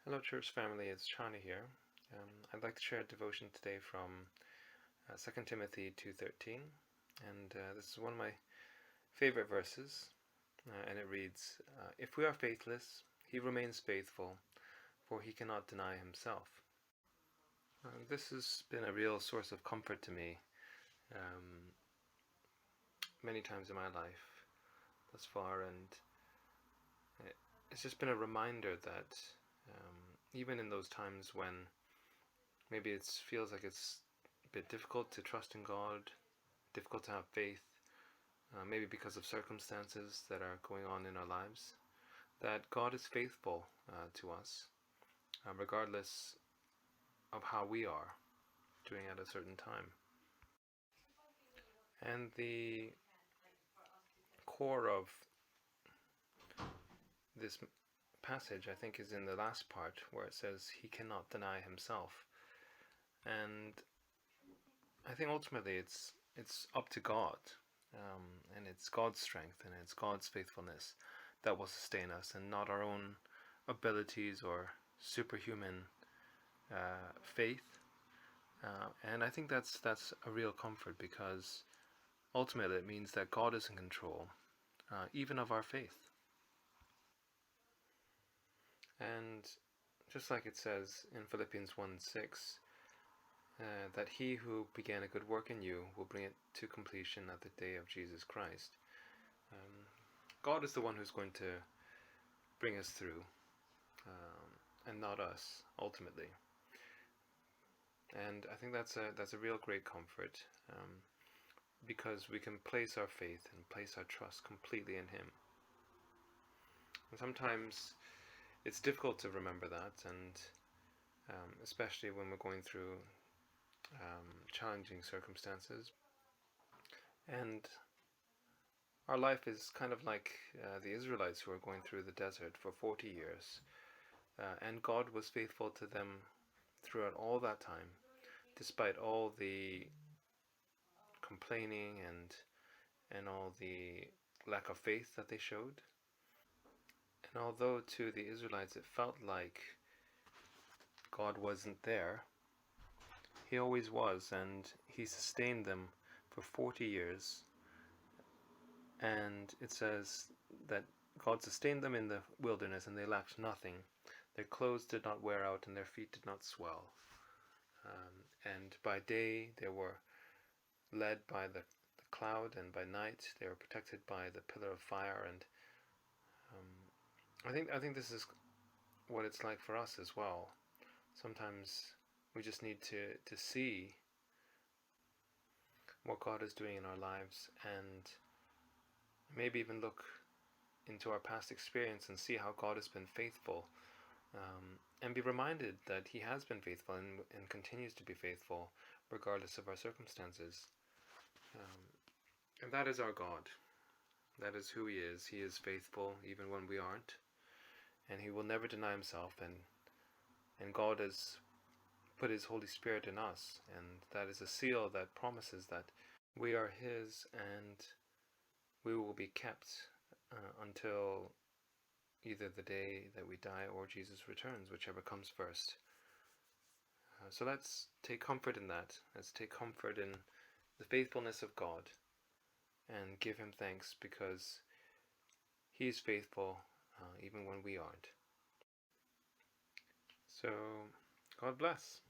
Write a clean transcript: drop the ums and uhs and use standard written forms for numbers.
Hello, church family. It's Chaney here. I'd like to share a devotion today from 2 Timothy 2:13, and this is one of my favorite verses, and it reads, "If we are faithless, he remains faithful, for he cannot deny himself." This has been a real source of comfort to me many times in my life thus far, and it's just been a reminder that even in those times when maybe it feels like it's a bit difficult to trust in God, difficult to have faith, maybe because of circumstances that are going on in our lives, that God is faithful to us, regardless of how we are doing at a certain time. And the core of this passage, I think, is in the last part where it says he cannot deny himself. And I think ultimately it's up to God, and it's God's strength and it's God's faithfulness that will sustain us, and not our own abilities or superhuman faith. And I think that's a real comfort, because ultimately it means that God is in control, even of our faith. And just like it says in Philippians 1:6, that he who began a good work in you will bring it to completion at the day of Jesus Christ. God is the one who's going to bring us through, and not us, ultimately. And I think that's a real great comfort, because we can place our faith and place our trust completely in him. And sometimes it's difficult to remember that, and especially when we're going through challenging circumstances. And our life is kind of like the Israelites who were going through the desert for 40 years. And God was faithful to them throughout all that time, despite all the complaining and all the lack of faith that they showed. And although to the Israelites it felt like God wasn't there, he always was, and he sustained them for 40 years. And it says that God sustained them in the wilderness, and they lacked nothing. Their clothes did not wear out, and their feet did not swell. And by day they were led by the cloud, and by night they were protected by the pillar of fire. And I think this is what it's like for us as well. Sometimes we just need to see what God is doing in our lives, and maybe even look into our past experience and see how God has been faithful, and be reminded that he has been faithful and continues to be faithful regardless of our circumstances. And that is our God. That is who he is. He is faithful even when we aren't, and he will never deny himself. And God has put his Holy Spirit in us, and that is a seal that promises that we are his, and we will be kept until either the day that we die or Jesus returns, whichever comes first. So let's take comfort in that. Let's take comfort in the faithfulness of God and give him thanks, because he is faithful even when we aren't. So God bless.